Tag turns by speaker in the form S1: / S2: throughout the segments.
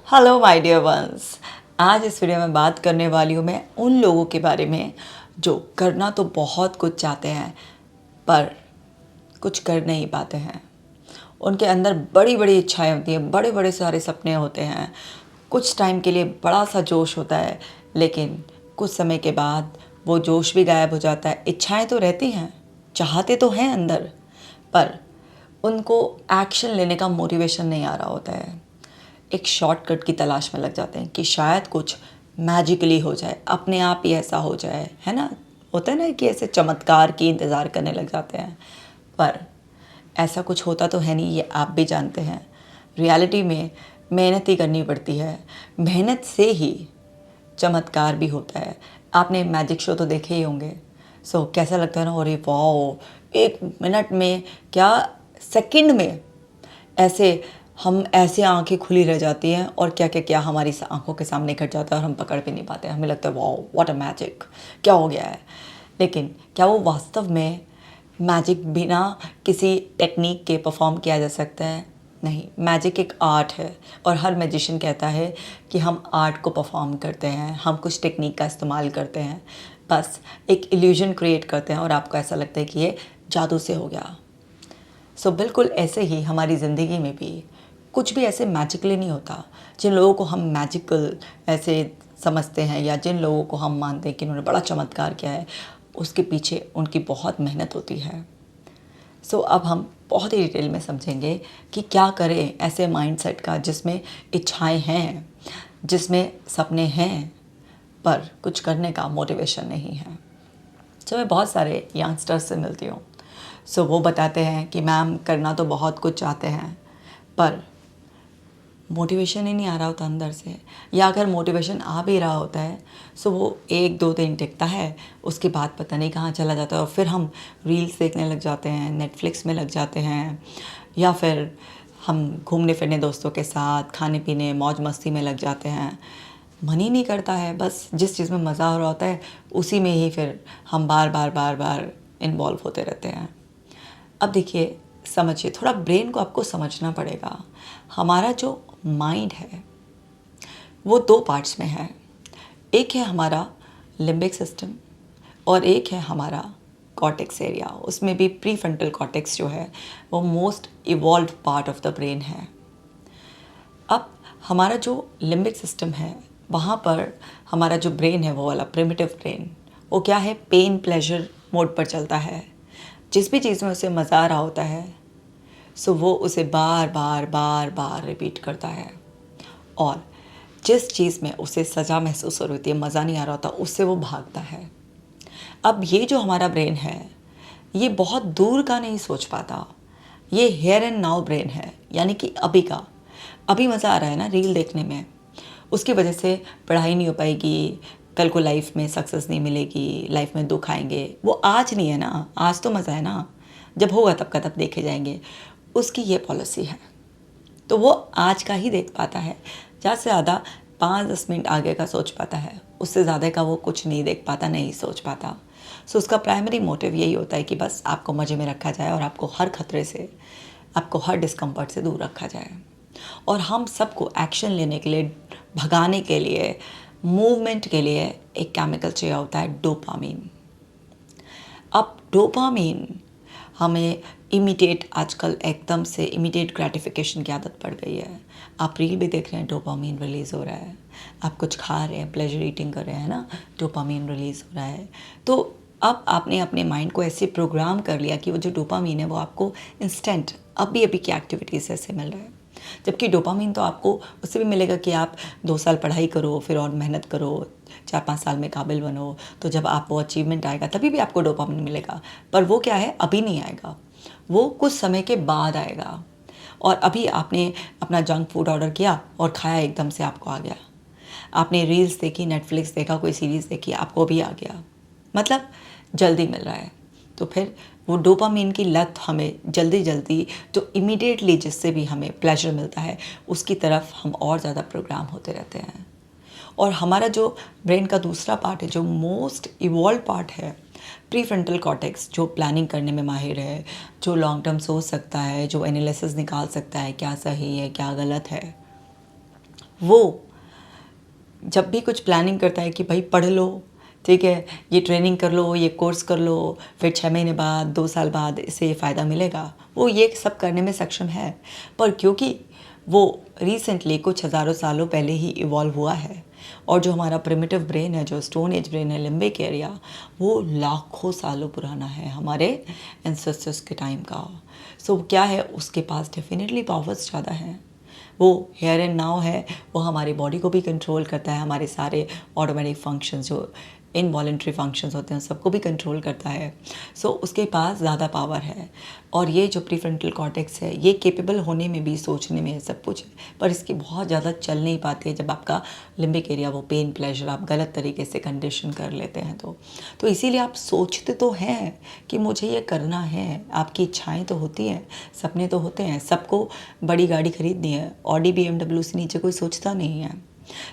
S1: Hello my dear ones. आज इस video में बात करने वाली हूँ मैं उन लोगों के बारे में जो करना तो बहुत कुछ चाहते हैं पर कुछ कर नहीं पाते हैं। उनके अंदर बड़ी बड़ी इच्छाएं होती हैं, बड़े बड़े सारे सपने होते हैं, कुछ टाइम के लिए बड़ा सा जोश होता है, लेकिन कुछ समय के बाद वो जोश भी गायब हो जाता है। इच्छाएं तो रहती हैं, चाहते तो हैं अंदर, पर उनको एक्शन लेने का मोटिवेशन नहीं आ रहा होता है। एक शॉर्टकट की तलाश में लग जाते हैं कि शायद कुछ मैजिकली हो जाए, अपने आप ही ऐसा हो जाए, है ना। होता है ना कि ऐसे चमत्कार की इंतज़ार करने लग जाते हैं, पर ऐसा कुछ होता तो है नहीं, ये आप भी जानते हैं। रियलिटी में मेहनत ही करनी पड़ती है, मेहनत से ही चमत्कार भी होता है। आपने मैजिक शो तो देखे ही होंगे। कैसा लगता है ना, अरे वाह, 1 मिनट में, क्या सेकंड में ऐसे हम ऐसे आंखें खुली रह जाती हैं और क्या क्या क्या हमारी आंखों के सामने घट जाता है और हम पकड़ भी नहीं पाते। हमें लगता है वाओ व्हाट अ मैजिक, क्या हो गया है। लेकिन क्या वो वास्तव में मैजिक बिना किसी टेक्निक के परफॉर्म किया जा सकता है? नहीं, मैजिक एक आर्ट है और हर मैजिशियन कहता है कि हम आर्ट को परफॉर्म करते हैं, हम कुछ टेक्निक का इस्तेमाल करते हैं, बस एक इल्यूजन क्रिएट करते हैं और आपको ऐसा लगता है कि ये जादू से हो गया। बिल्कुल ऐसे ही हमारी ज़िंदगी में भी कुछ भी ऐसे मैजिकली नहीं होता। जिन लोगों को हम मैजिकल ऐसे समझते हैं या जिन लोगों को हम मानते हैं कि उन्होंने बड़ा चमत्कार किया है, उसके पीछे उनकी बहुत मेहनत होती है। अब हम बहुत ही डिटेल में समझेंगे कि क्या करें ऐसे माइंडसेट का जिसमें इच्छाएं हैं, जिसमें सपने हैं, पर कुछ करने का मोटिवेशन नहीं है। मैं बहुत सारे यंगस्टर्स से मिलती हूँ। वो बताते हैं कि मैम करना तो बहुत कुछ चाहते हैं पर मोटिवेशन ही नहीं आ रहा होता अंदर से, या अगर मोटिवेशन आ भी रहा होता है वो 1-2 दिन टिकता है, उसके बाद पता नहीं कहाँ चला जाता है और फिर हम रील्स देखने लग जाते हैं, नेटफ्लिक्स में लग जाते हैं, या फिर हम घूमने फिरने दोस्तों के साथ खाने पीने मौज मस्ती में लग जाते हैं। मन ही नहीं करता है, बस जिस चीज़ में मज़ा हो रहा होता है उसी में ही फिर हम बार बार बार बार इन्वॉल्व होते रहते हैं। अब देखिए, समझिए, थोड़ा ब्रेन को आपको समझना पड़ेगा। हमारा जो माइंड है वो 2 पार्ट्स में है। एक है हमारा लिम्बिक सिस्टम और एक है हमारा कॉर्टेक्स एरिया। उसमें भी प्रीफ्रंटल कॉर्टेक्स जो है वो most evolve part of the brain है। अब हमारा जो लिम्बिक सिस्टम है वहाँ पर हमारा जो ब्रेन है वो वाला प्रिमिटिव ब्रेन, वो क्या है, पेन प्लेजर मोड पर चलता है। जिस भी चीज़ में उसे मज़ा आ रहा होता है वो उसे बार बार बार बार रिपीट करता है, और जिस चीज़ में उसे सज़ा महसूस हो रही है, मज़ा नहीं आ रहा होता, उससे वो भागता है। अब ये जो हमारा ब्रेन है ये बहुत दूर का नहीं सोच पाता, ये हेयर एंड नाउ ब्रेन है, यानी कि अभी का। अभी मज़ा आ रहा है ना रील देखने में, उसकी वजह से पढ़ाई नहीं हो पाएगी, कल को लाइफ में सक्सेस नहीं मिलेगी, लाइफ में दुख आएंगे। वो आज नहीं है ना, आज तो मज़ा है ना, जब होगा तब का तब देखे जाएंगे। उसकी ये पॉलिसी है, तो वो आज का ही देख पाता है, ज़्यादा से ज़्यादा 5-10 मिनट आगे का सोच पाता है, उससे ज़्यादा का वो कुछ नहीं देख पाता, नहीं सोच पाता। उसका प्राइमरी मोटिव यही होता है कि बस आपको मज़े में रखा जाए और आपको हर खतरे से, आपको हर डिस्कम्फर्ट से दूर रखा जाए। और हम सबको एक्शन लेने के लिए, भगाने के लिए, मूवमेंट के लिए एक केमिकल चाहिए होता है, डोपामीन। अब डोपामीन हमें इमीडिएट, आजकल एकदम से इमीडिएट ग्रेटिफिकेशन की आदत पड़ गई है। आप रील भी देख रहे हैं, डोपामीन रिलीज़ हो रहा है। आप कुछ खा रहे हैं, प्लेजर ईटिंग कर रहे हैं ना, डोपामीन रिलीज़ हो रहा है। तो अब आपने अपने माइंड को ऐसे प्रोग्राम कर लिया कि वो जो डोपामीन है वो आपको इंस्टेंट अभी अभी की एक्टिविटीज़ से मिल रहा है। जबकि डोपामीन तो आपको उससे भी मिलेगा कि आप 2 साल पढ़ाई करो, फिर और मेहनत करो, 4-5 साल में काबिल बनो, तो जब आप वो अचीवमेंट आएगा तभी भी आपको डोपामीन मिलेगा। पर वो क्या है, अभी नहीं आएगा, वो कुछ समय के बाद आएगा। और अभी आपने अपना जंक फूड ऑर्डर किया और खाया, एकदम से आपको आ गया। आपने रील्स देखी, नेटफ्लिक्स देखा, कोई सीरीज़ देखी, आपको भी आ गया, मतलब जल्दी मिल रहा है। तो फिर वो डोपामीन की लत हमें जल्दी जल्दी, जो इमीडिएटली जिससे भी हमें प्लेजर मिलता है, उसकी तरफ हम और ज़्यादा प्रोग्राम होते रहते हैं। और हमारा जो ब्रेन का दूसरा पार्ट है, जो मोस्ट इवॉल्व पार्ट है, प्रीफ्रंटल कॉर्टेक्स, जो प्लानिंग करने में माहिर है, जो लॉन्ग टर्म सोच सकता है, जो एनालिसिस निकाल सकता है क्या सही है क्या गलत है, वो जब भी कुछ प्लानिंग करता है कि भाई पढ़ लो, ठीक है, ये ट्रेनिंग कर लो, ये कोर्स कर लो, फिर 6 महीने बाद 2 साल बाद इससे ये फ़ायदा मिलेगा, वो ये सब करने में सक्षम है। पर क्योंकि वो रिसेंटली कुछ हज़ारों सालों पहले ही इवॉल्व हुआ है, और जो हमारा प्रिमिटिव ब्रेन है, जो स्टोन एज ब्रेन है, लिम्बिक एरिया, वो लाखों सालों पुराना है हमारे एंसेस्टर्स के टाइम का। सो क्या है, उसके पास डेफिनेटली पावर्स ज़्यादा हैं। वो हेयर एंड नाउ है, वो हमारी बॉडी को भी कंट्रोल करता है, हमारे सारे ऑटोमेटिक फंक्शंस जो इनवॉलेंट्री फंक्शंस होते हैं सबको भी कंट्रोल करता है। सो उसके पास ज़्यादा पावर है। और ये जो प्रीफ्रंटल कॉर्टेक्स है, ये केपेबल होने में भी, सोचने में सब कुछ है, पर इसकी बहुत ज़्यादा चल नहीं पाती है जब आपका लिम्बिक एरिया, वो पेन प्लेजर आप गलत तरीके से कंडीशन कर लेते हैं। तो इसीलिए आप सोचते तो हैं कि मुझे ये करना है, आपकी इच्छाएं तो होती हैं, सपने तो होते हैं, सबको बड़ी गाड़ी खरीदनी है, ऑडी BMW से नीचे कोई सोचता नहीं है।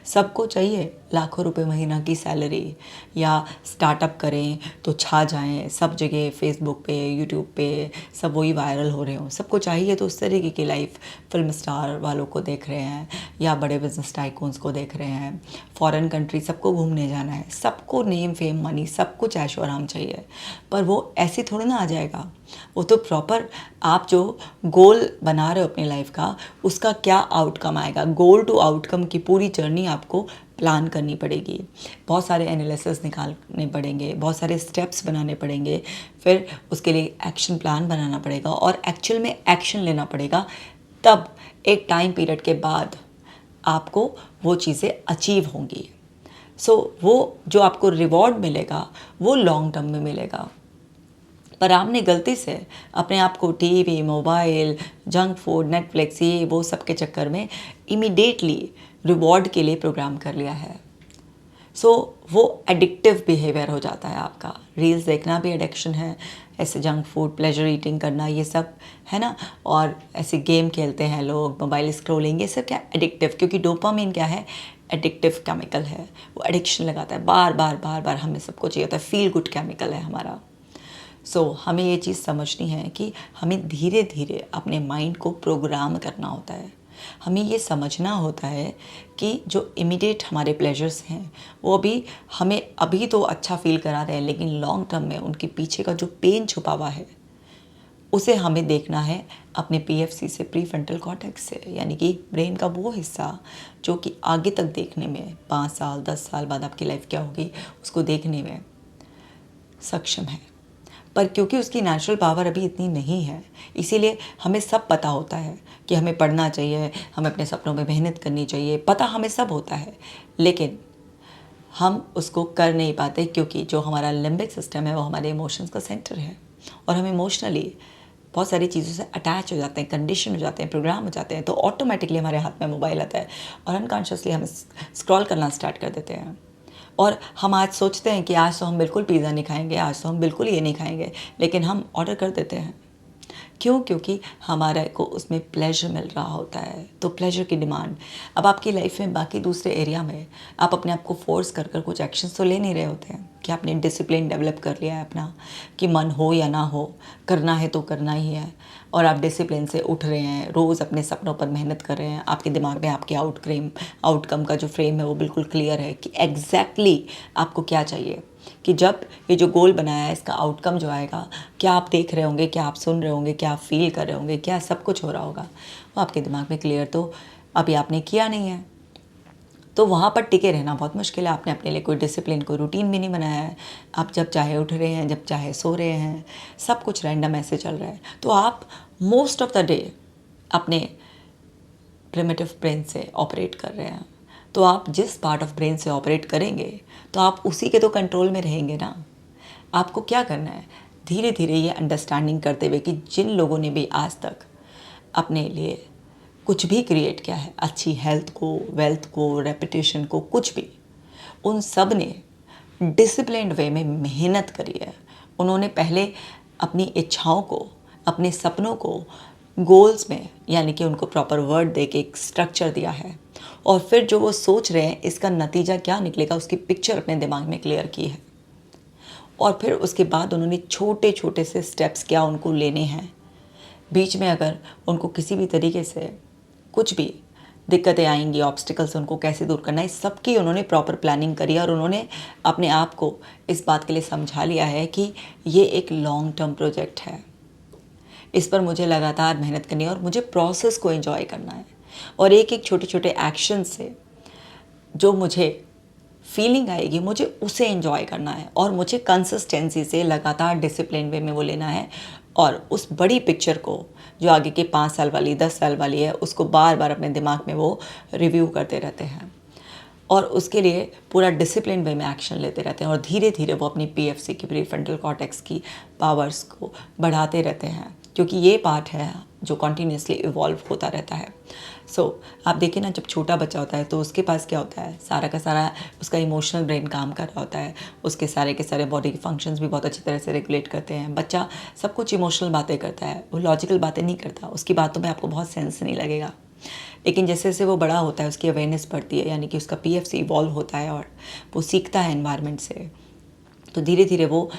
S1: सबको चाहिए लाखों रुपए महीना की सैलरी, या स्टार्टअप करें तो छा जाएं सब जगह, फेसबुक पे, यूट्यूब पे, सब वही वायरल हो रहे हों। सबको चाहिए तो उस तरीके की लाइफ फिल्म स्टार वालों को देख रहे हैं, या बड़े बिजनेस टाइकून्स को देख रहे हैं, फॉरेन कंट्री सबको घूमने जाना है, सबको नेम फेम मनी सब कुछ ऐशो आराम चाहिए। पर वो ऐसे थोड़ा ना आ जाएगा, वो तो प्रॉपर आप जो गोल बना रहे हो अपनी लाइफ का, उसका क्या आउटकम आएगा, गोल टू आउटकम की पूरी जर्नी आपको प्लान करनी पड़ेगी। बहुत सारे एनालिसिस निकालने पड़ेंगे, बहुत सारे स्टेप्स बनाने पड़ेंगे, फिर उसके लिए एक्शन प्लान बनाना पड़ेगा और एक्चुअल में एक्शन लेना पड़ेगा। तब एक टाइम पीरियड के बाद आपको वो चीज़ें अचीव होंगी। सो वो जो आपको रिवॉर्ड मिलेगा वो लॉन्ग टर्म में मिलेगा। पर आपने गलती से अपने आप को TV, mobile, junk food, Netflix, ये वो सब के चक्कर में इमीडिएटली रिवॉर्ड के लिए प्रोग्राम कर लिया है। सो वो एडिक्टिव बिहेवियर हो जाता है आपका। रील्स देखना भी एडिक्शन है, ऐसे जंक फूड, प्लेजर ईटिंग करना, ये सब है ना। और ऐसे गेम खेलते हैं लोग, मोबाइल स्क्रॉलिंग, ये सब क्या एडिक्टिव, क्योंकि डोपामिन क्या है, एडिक्टिव केमिकल है, वो एडिक्शन लगाता है, बार बार बार बार हमें सबको चाहिए होता है, फील गुड केमिकल है हमारा। हमें ये चीज़ समझनी है कि हमें धीरे धीरे अपने माइंड को प्रोग्राम करना होता है। हमें ये समझना होता है कि जो इमीडिएट हमारे प्लेजर्स हैं वो हमें अभी तो अच्छा फील करा रहे हैं, लेकिन लॉन्ग टर्म में उनके पीछे का जो पेन छुपा हुआ है उसे हमें देखना है अपने PFC से, प्री फ्रंटल कॉर्टेक्स से, यानी कि ब्रेन का वो हिस्सा जो कि आगे तक देखने में 5 साल 10 साल बाद आपकी लाइफ क्या होगी उसको देखने में सक्षम है। पर क्योंकि उसकी नेचुरल पावर अभी इतनी नहीं है, इसीलिए हमें सब पता होता है कि हमें पढ़ना चाहिए, हमें अपने सपनों में मेहनत करनी चाहिए, पता हमें सब होता है, लेकिन हम उसको कर नहीं पाते क्योंकि जो हमारा लिम्बिक सिस्टम है वो हमारे इमोशंस का सेंटर है, और हम इमोशनली बहुत सारी चीज़ों से अटैच हो जाते हैं, कंडीशन हो जाते हैं, प्रोग्राम हो जाते हैं। तो ऑटोमेटिकली हमारे हाथ में मोबाइल आता है और अनकॉन्शियसली हम स्क्रॉल करना स्टार्ट कर देते हैं। और हम आज सोचते हैं कि आज तो हम बिल्कुल पिज़्ज़ा नहीं खाएंगे, आज तो हम बिल्कुल ये नहीं खाएंगे, लेकिन हम ऑर्डर कर देते हैं। क्यों? क्योंकि हमारे को उसमें प्लेजर मिल रहा होता है। तो प्लेजर की डिमांड, अब आपकी लाइफ में बाकी दूसरे एरिया में आप अपने आप को फोर्स कर कर कुछ एक्शंस तो ले नहीं रहे होते हैं कि आपने डिसिप्लिन डेवलप कर लिया है अपना, कि मन हो या ना हो करना है तो करना ही है, और आप डिसिप्लिन से उठ रहे हैं, रोज़ अपने सपनों पर मेहनत कर रहे हैं। आपके दिमाग में आपके आउटकम का जो फ्रेम है वो बिल्कुल क्लियर है कि एग्जैक्टली आपको क्या चाहिए, कि जब ये जो गोल बनाया है इसका आउटकम जो आएगा, क्या आप देख रहे होंगे, क्या आप सुन रहे होंगे, क्या आप फील कर रहे होंगे, क्या सब कुछ हो रहा होगा, वो आपके दिमाग में क्लियर तो अभी आपने किया नहीं है। तो वहाँ पर टिके रहना बहुत मुश्किल है। आपने अपने लिए कोई डिसिप्लिन, कोई रूटीन भी नहीं बनाया है। आप जब चाहे उठ रहे हैं, जब चाहे सो रहे हैं, सब कुछ रैंडम ऐसे चल रहा है। तो आप मोस्ट ऑफ द डे अपने प्रिमिटिव ब्रेन से ऑपरेट कर रहे हैं। तो आप जिस पार्ट ऑफ ब्रेन से ऑपरेट करेंगे तो आप उसी के तो कंट्रोल में रहेंगे ना। आपको क्या करना है, धीरे धीरे ये अंडरस्टैंडिंग करते हुए कि जिन लोगों ने भी आज तक अपने लिए कुछ भी क्रिएट किया है, अच्छी हेल्थ को, वेल्थ को, रेपुटेशन को, कुछ भी, उन सब ने डिसिप्लिन्ड वे में मेहनत करी है। उन्होंने पहले अपनी इच्छाओं को, अपने सपनों को गोल्स में, यानी कि उनको प्रॉपर वर्ड दे के एक स्ट्रक्चर दिया है, और फिर जो वो सोच रहे हैं इसका नतीजा क्या निकलेगा उसकी पिक्चर अपने दिमाग में क्लियर की है। और फिर उसके बाद उन्होंने छोटे छोटे से स्टेप्स क्या उनको लेने हैं। बीच में अगर उनको किसी भी तरीके से कुछ भी दिक्कतें आएंगी, ऑब्स्टिकल्स उनको कैसे दूर करना है, इस सब की उन्होंने प्रॉपर प्लानिंग करी और उन्होंने अपने आप को इस बात के लिए समझा लिया है कि ये एक लॉन्ग टर्म प्रोजेक्ट है, इस पर मुझे लगातार मेहनत करनी है और मुझे प्रोसेस को एंजॉय करना है और एक एक छोटे छोटे एक्शन से जो मुझे फीलिंग आएगी मुझे उसे एंजॉय करना है और मुझे कंसिस्टेंसी से लगातार डिसिप्लिन वे में वो लेना है और उस बड़ी पिक्चर को जो आगे के 5 साल वाली 10 साल वाली है उसको बार बार अपने दिमाग में वो रिव्यू करते रहते हैं और उसके लिए पूरा डिसिप्लिन वे में एक्शन लेते रहते हैं और धीरे धीरे वो अपनी पीएफसी की प्रीफ्रंटल कॉर्टेक्स की पावर्स को बढ़ाते रहते हैं क्योंकि ये पार्ट है जो कॉन्टीन्यूसली इवॉल्व होता रहता है। आप देखिए ना, जब छोटा बच्चा होता है तो उसके पास क्या होता है, सारा का सारा उसका इमोशनल ब्रेन काम कर रहा होता है, उसके सारे के सारे बॉडी के फंक्शंस भी बहुत अच्छी तरह से रेगुलेट करते हैं। बच्चा सब कुछ इमोशनल बातें करता है, वो लॉजिकल बातें नहीं करता, उसकी बातों में आपको बहुत सेंस नहीं लगेगा। लेकिन जैसे जैसे वो बड़ा होता है उसकी अवेयरनेस बढ़ती है, यानी कि उसका पीएफसी इवॉल्व होता है और वो सीखता है एनवायरनमेंट से, तो धीरे धीरे वो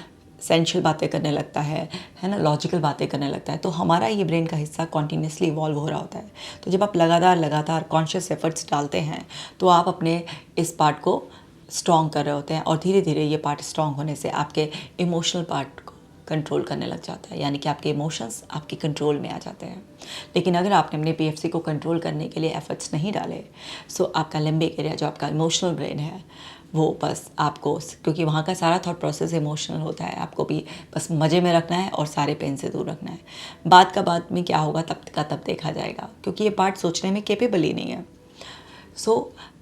S1: सेंशियल बातें करने लगता है ना, लॉजिकल बातें करने लगता है। तो हमारा ये ब्रेन का हिस्सा कॉन्टीन्यूसली इवॉल्व हो रहा होता है। तो जब आप लगातार कॉन्शियस एफर्ट्स डालते हैं तो आप अपने इस पार्ट को स्ट्रॉन्ग कर रहे होते हैं और धीरे धीरे ये पार्ट स्ट्रॉन्ग होने से आपके इमोशनल पार्ट को कंट्रोल करने लग जाता है, यानी कि आपके इमोशंस आपके कंट्रोल में आ जाते हैं। लेकिन अगर आपने अपने पीएफसी को कंट्रोल करने के लिए एफर्ट्स नहीं डाले, सो आपका लिम्बिक एरिया जो आपका इमोशनल ब्रेन है वो बस आपको, क्योंकि वहाँ का सारा थॉट प्रोसेस इमोशनल होता है, आपको भी बस मज़े में रखना है और सारे पेन से दूर रखना है। बात का बाद में क्या होगा तब का तब देखा जाएगा, क्योंकि ये पार्ट सोचने में केपेबल ही नहीं है।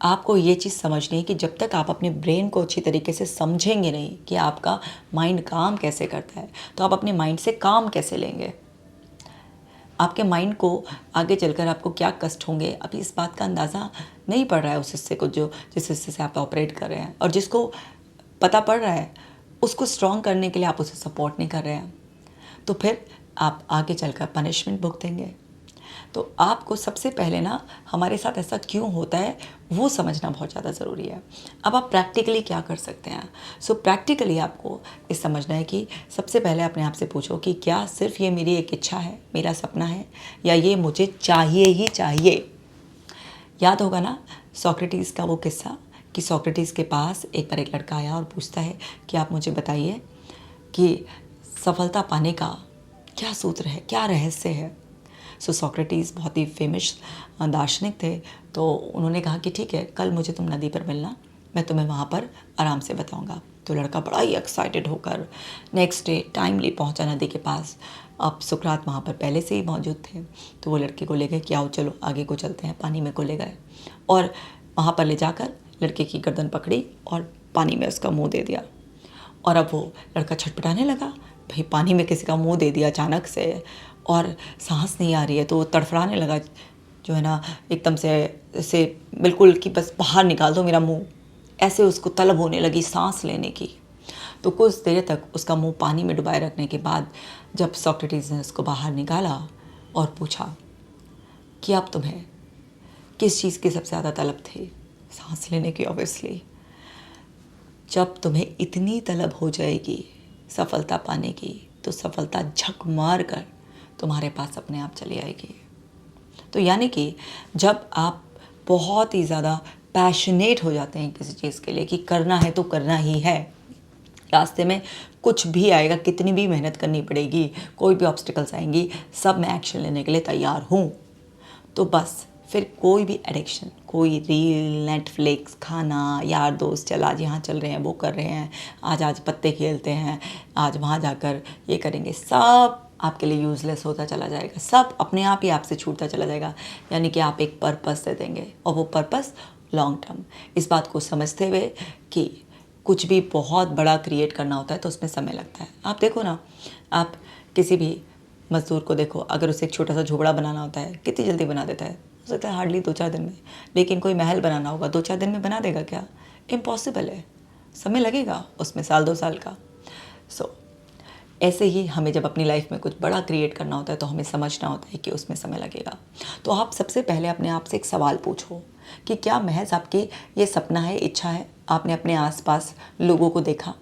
S1: आपको ये चीज़ समझनी है कि जब तक आप अपने ब्रेन को अच्छी तरीके से समझेंगे नहीं कि आपका माइंड काम कैसे करता है, तो आप अपने माइंड से काम कैसे लेंगे। आपके माइंड को आगे चलकर आपको क्या कष्ट होंगे, अभी इस बात का अंदाज़ा नहीं पड़ रहा है उस हिस्से को जो जिस हिस्से से आप ऑपरेट कर रहे हैं, और जिसको पता पड़ रहा है उसको स्ट्रॉन्ग करने के लिए आप उसे सपोर्ट नहीं कर रहे हैं, तो फिर आप आगे चलकर पनिशमेंट भुगतेंगे। तो आपको सबसे पहले ना हमारे साथ ऐसा क्यों होता है वो समझना बहुत ज़्यादा ज़रूरी है। अब आप प्रैक्टिकली क्या कर सकते हैं, प्रैक्टिकली आपको ये समझना है कि सबसे पहले अपने आप से पूछो कि क्या सिर्फ ये मेरी एक इच्छा है, मेरा सपना है, या ये मुझे चाहिए ही चाहिए। याद होगा ना सोक्रेटिस का वो किस्सा कि सोक्रेटिस के पास एक बार एक लड़का आया और पूछता है कि आप मुझे बताइए कि सफलता पाने का क्या सूत्र है, क्या रहस्य है। सोक्रेटिस बहुत ही फेमस दार्शनिक थे, तो उन्होंने कहा कि ठीक है, कल मुझे तुम नदी पर मिलना, मैं तुम्हें वहाँ पर आराम से बताऊँगा। तो लड़का बड़ा ही एक्साइटेड होकर नेक्स्ट डे टाइमली पहुँचा नदी के पास। अब सुकरात वहाँ पर पहले से ही मौजूद थे, तो वो लड़के को ले गए कि आओ चलो आगे को चलते हैं। पानी में को ले गए और वहाँ पर ले जाकर लड़के की गर्दन पकड़ी और पानी में उसका मुँह दे दिया। और अब वो लड़का छटपटाने लगा, भाई पानी में किसी का मुँह दे दिया अचानक से और सांस नहीं आ रही है, तो वो तड़फड़ाने लगा, जो है ना एकदम से बिल्कुल कि बस बाहर निकाल दो मेरा मुंह, ऐसे उसको तलब होने लगी सांस लेने की। तो कुछ देर तक उसका मुंह पानी में डुबाए रखने के बाद जब सोक्रेटिस ने उसको बाहर निकाला और पूछा कि अब तुम्हें किस चीज़ की सबसे ज़्यादा तलब थी, सांस लेने की ऑब्वियसली। जब तुम्हें इतनी तलब हो जाएगी सफलता पाने की, तो सफलता झक मार कर तुम्हारे पास अपने आप चली आएगी। तो यानी कि जब आप बहुत ही ज़्यादा पैशनेट हो जाते हैं किसी चीज़ के लिए कि करना है तो करना ही है, रास्ते में कुछ भी आएगा, कितनी भी मेहनत करनी पड़ेगी, कोई भी ऑब्स्टिकल्स आएंगी, सब मैं एक्शन लेने के लिए तैयार हूँ, तो बस फिर कोई भी एडिक्शन, कोई रील, नेटफ्लिक्स, खाना, यार दोस्त, चल आज यहाँ चल रहे हैं, वो कर रहे हैं, आज पत्ते खेलते हैं, आज वहाँ जाकर ये करेंगे, सब आपके लिए यूज़लेस होता चला जाएगा, सब अपने आप ही आपसे छूटता चला जाएगा। यानी कि आप एक पर्पस दे देंगे और वो पर्पस लॉन्ग टर्म। इस बात को समझते हुए कि कुछ भी बहुत बड़ा क्रिएट करना होता है तो उसमें समय लगता है। आप देखो ना, आप किसी भी मज़दूर को देखो, अगर उसे एक छोटा सा झोपड़ा बनाना होता है कितनी जल्दी बना देता है, हो सकता है हार्डली 2-4 दिन में। लेकिन कोई महल बनाना होगा 2-4 दिन में बना देगा क्या? इम्पॉसिबल है, समय लगेगा उसमें, 1-2 साल का। ऐसे ही हमें जब अपनी लाइफ में कुछ बड़ा क्रिएट करना होता है तो हमें समझना होता है कि उसमें समय लगेगा। तो आप सबसे पहले अपने आप से एक सवाल पूछो कि क्या महज आपकी ये सपना है, इच्छा है? आपने अपने आसपास लोगों को देखा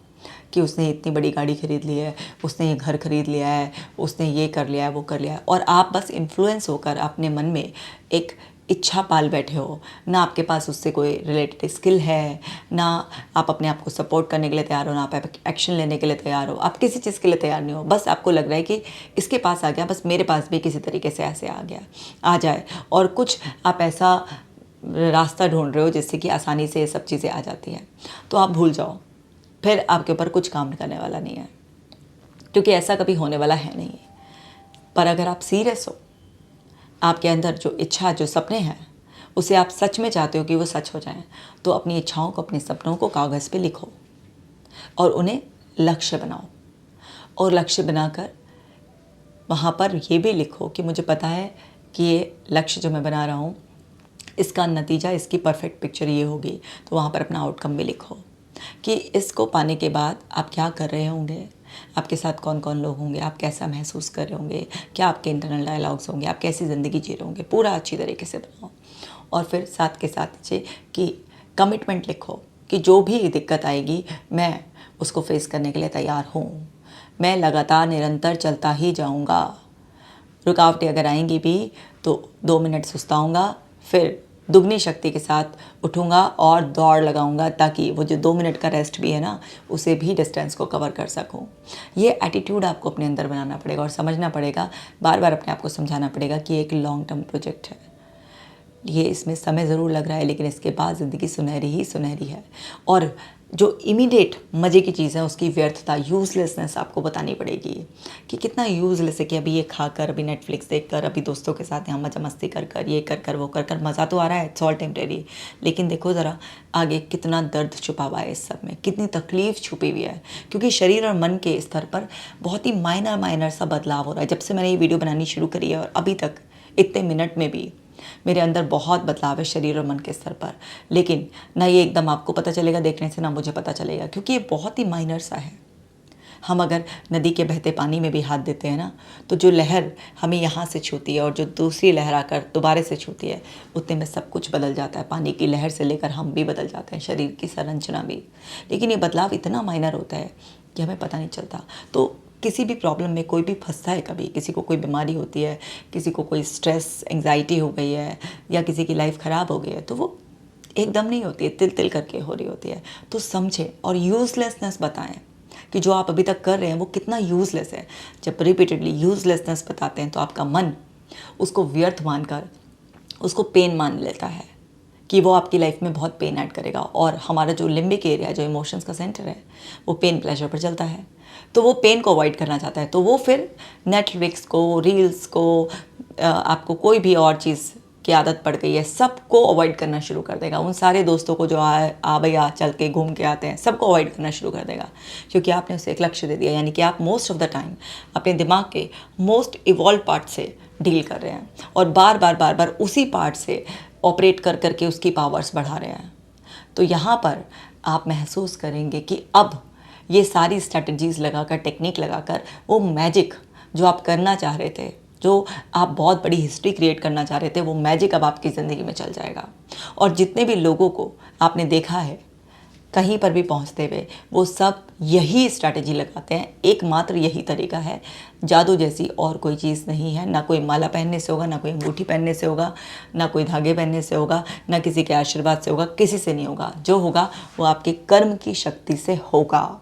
S1: कि उसने इतनी बड़ी गाड़ी खरीद ली है, उसने ये घर खरीद लिया है, उसने ये कर लिया है, वो कर लिया है, और आप बस इन्फ्लुएंस होकर अपने मन में एक इच्छा पाल बैठे हो, ना आपके पास उससे कोई रिलेटेड स्किल है, ना आप अपने आप को सपोर्ट करने के लिए तैयार हो, ना आप एक्शन लेने के लिए तैयार हो, आप किसी चीज़ के लिए तैयार नहीं हो। बस आपको लग रहा है कि इसके पास आ गया, बस मेरे पास भी किसी तरीके से ऐसे आ जाए, और कुछ आप ऐसा रास्ता ढूंढ रहे हो जिससे कि आसानी से ये सब चीज़ें आ जाती हैं। तो आप भूल जाओ, फिर आपके ऊपर कुछ काम करने वाला नहीं है, क्योंकि ऐसा कभी होने वाला है नहीं। पर अगर आप सीरियस हो, आपके अंदर जो इच्छा, जो सपने हैं, उसे आप सच में चाहते हो कि वो सच हो जाएं, तो अपनी इच्छाओं को, अपने सपनों को कागज़ पे लिखो और उन्हें लक्ष्य बनाओ। और लक्ष्य बनाकर वहाँ पर ये भी लिखो कि मुझे पता है कि ये लक्ष्य जो मैं बना रहा हूँ, इसका नतीजा, इसकी परफेक्ट पिक्चर ये होगी। तो वहाँ पर अपना आउटकम भी लिखो कि इसको पाने के बाद आप क्या कर रहे होंगे, आपके साथ कौन कौन लोग होंगे, आप कैसा महसूस कर रहे होंगे, क्या आपके इंटरनल डायलॉग्स होंगे, आप कैसी ज़िंदगी जी रहे होंगे, पूरा अच्छी तरीके से बनाओ। और फिर साथ के साथ नीचे कि कमिटमेंट लिखो कि जो भी दिक्कत आएगी मैं उसको फेस करने के लिए तैयार हूँ, मैं लगातार निरंतर चलता ही जाऊँगा। रुकावटें अगर आएंगी भी तो 2 मिनट सुस्ताऊँगा, फिर दुगनी शक्ति के साथ उठूँगा और दौड़ लगाऊँगा, ताकि वो जो 2 मिनट का रेस्ट भी है ना, उसे भी डिस्टेंस को कवर कर सकूँ। ये एटीट्यूड आपको अपने अंदर बनाना पड़ेगा और समझना पड़ेगा, बार बार अपने आप को समझाना पड़ेगा कि एक लॉन्ग टर्म प्रोजेक्ट है। ये इसमें समय ज़रूर लग रहा है, लेकिन इसके बाद ज़िंदगी सुनहरी ही सुनहरी है। और जो इमीडिएट मज़े की चीज़ है उसकी व्यर्थता, यूज़लेसनेस आपको बतानी पड़ेगी कि कितना यूज़लेस है कि अभी ये खाकर, अभी नेटफ्लिक्स देखकर, अभी दोस्तों के साथ यहाँ मज़ा मस्ती कर कर, ये कर कर, वो कर कर, मज़ा तो आ रहा है, इट्स ऑल टेम्परेरी। लेकिन देखो ज़रा आगे कितना दर्द छुपा हुआ है इस सब में, कितनी तकलीफ़ छुपी हुई है, क्योंकि शरीर और मन के स्तर पर बहुत ही माइनर सा बदलाव हो रहा है। जब से मैंने ये वीडियो बनानी शुरू करी है और अभी तक इतने मिनट में भी मेरे अंदर बहुत बदलाव है शरीर और मन के स्तर पर। लेकिन ना ये एकदम आपको पता चलेगा देखने से, ना मुझे पता चलेगा, क्योंकि ये बहुत ही माइनर सा है। हम अगर नदी के बहते पानी में भी हाथ देते हैं ना, तो जो लहर हमें यहाँ से छूती है और जो दूसरी लहर आकर दोबारा से छूती है, उतने में सब कुछ बदल जाता है। पानी की लहर से लेकर हम भी बदल जाते हैं, शरीर की संरचना भी। लेकिन ये बदलाव इतना माइनर होता है कि हमें पता नहीं चलता। तो किसी भी प्रॉब्लम में कोई भी फंसता है, कभी किसी को कोई बीमारी होती है, किसी को कोई स्ट्रेस, एंग्जाइटी हो गई है, या किसी की लाइफ ख़राब हो गई है, तो वो एकदम नहीं होती है, तिल तिल करके हो रही होती है। तो समझें और यूज़लेसनेस बताएं कि जो आप अभी तक कर रहे हैं वो कितना यूज़लेस है। जब रिपीटेडली यूज़लेसनेस बताते हैं तो आपका मन उसको व्यर्थ मानकर उसको पेन मान लेता है कि वो आपकी लाइफ में बहुत पेन ऐड करेगा। और हमारा जो लिम्बिक एरिया, जो इमोशंस का सेंटर है, वो पेन प्लेजर पर चलता है, तो वो पेन को अवॉइड करना चाहता है। तो वो फिर नेटफ्लिक्स को, रील्स को, आपको कोई भी और चीज़ की आदत पड़ गई है, सबको अवॉइड करना शुरू कर देगा। उन सारे दोस्तों को जो आ चल के घूम के आते हैं, सबको अवॉइड करना शुरू कर देगा, क्योंकि आपने उसे एक लक्ष्य दे दिया। यानी कि आप मोस्ट ऑफ द टाइम अपने दिमाग के मोस्ट इवॉल्व पार्ट से डील कर रहे हैं और बार बार उसी पार्ट से ऑपरेट कर करके उसकी पावर्स बढ़ा रहे हैं। तो यहाँ पर आप महसूस करेंगे कि अब ये सारी स्ट्रैटेजीज़ लगाकर, टेक्निक लगाकर, वो मैजिक जो आप करना चाह रहे थे, जो आप बहुत बड़ी हिस्ट्री क्रिएट करना चाह रहे थे, वो मैजिक अब आपकी ज़िंदगी में चल जाएगा। और जितने भी लोगों को आपने देखा है कहीं पर भी पहुंचते हुए, वो सब यही स्ट्रैटेजी लगाते हैं। एकमात्र यही तरीका है, जादू जैसी और कोई चीज़ नहीं है। ना कोई माला पहनने से होगा, ना कोई अंगूठी पहनने से होगा, ना कोई धागे पहनने से होगा, ना किसी के आशीर्वाद से होगा, किसी से नहीं होगा। जो होगा वो आपके कर्म की शक्ति से होगा।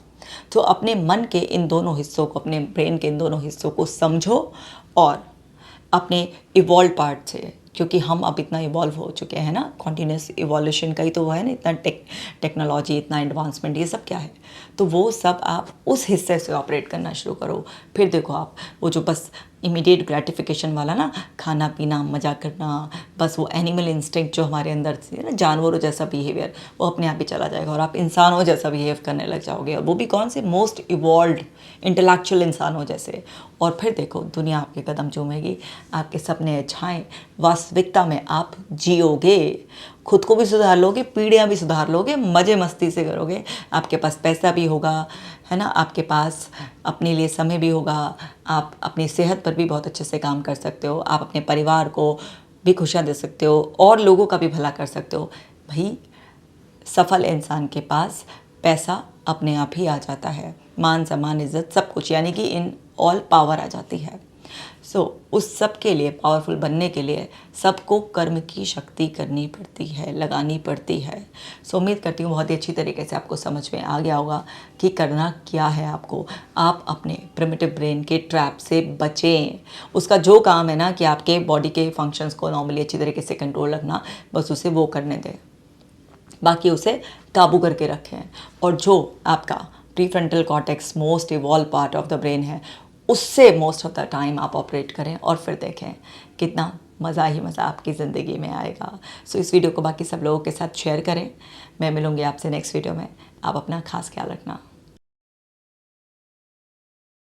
S1: तो अपने मन के इन दोनों हिस्सों को, अपने ब्रेन के इन दोनों हिस्सों को समझो और अपने इवॉल्व पार्ट से, क्योंकि हम अब इतना इवॉल्व हो चुके हैं ना, कॉन्टीन्यूस इवोल्यूशन का ही तो वो है ना, इतना टेक्नोलॉजी, इतना एडवांसमेंट, ये सब क्या है। तो वो सब आप उस हिस्से से ऑपरेट करना शुरू करो। फिर देखो आप वो जो बस इमीडिएट ग्रेटिफिकेशन वाला ना, खाना पीना, मजा करना, बस वो एनिमल इंस्टिंक्ट जो हमारे अंदर से ना, जानवरों जैसा बिहेवियर, वो अपने आप ही चला जाएगा और आप इंसानों जैसा बिहेव करने लग जाओगे। और वो भी कौन से, मोस्ट इवॉल्व्ड इंटेलेक्चुअल इंसानों जैसे। और फिर देखो दुनिया आपके कदम चूमेगी, आपके सपने इच्छाएं वास्तविकता में आप जियोगे, खुद को भी सुधार लोगे, पीढ़ियाँ भी सुधार लोगे, मज़े मस्ती से करोगे। आपके पास पैसा भी होगा, है ना, आपके पास अपने लिए समय भी होगा, आप अपनी सेहत पर भी बहुत अच्छे से काम कर सकते हो, आप अपने परिवार को भी खुशियाँ दे सकते हो और लोगों का भी भला कर सकते हो। भाई सफल इंसान के पास पैसा अपने आप ही आ जाता है, मान सम्मान, इज्जत, सब कुछ, यानी कि इन ऑल पावर आ जाती है। सो उस सब के लिए, पावरफुल बनने के लिए सबको कर्म की शक्ति करनी पड़ती है, लगानी पड़ती है। सो उम्मीद करती हूँ बहुत ही अच्छी तरीके से आपको समझ में आ गया होगा कि करना क्या है आपको। आप अपने प्रिमिटिव ब्रेन के ट्रैप से बचें। उसका जो काम है ना कि आपके बॉडी के फंक्शंस को नॉर्मली अच्छी तरीके से कंट्रोल रखना, बस उसे वो करने दें, बाकी उसे काबू करके रखें। और जो आपका prefrontal cortex most evolve part of the brain है, उससे मोस्ट ऑफ द टाइम आप ऑपरेट करें और फिर देखें कितना मज़ा ही मज़ा आपकी ज़िंदगी में आएगा। सो इस वीडियो को बाकी सब लोगों के साथ शेयर करें। मैं मिलूँगी आपसे नेक्स्ट वीडियो में। आप अपना खास ख्याल रखना।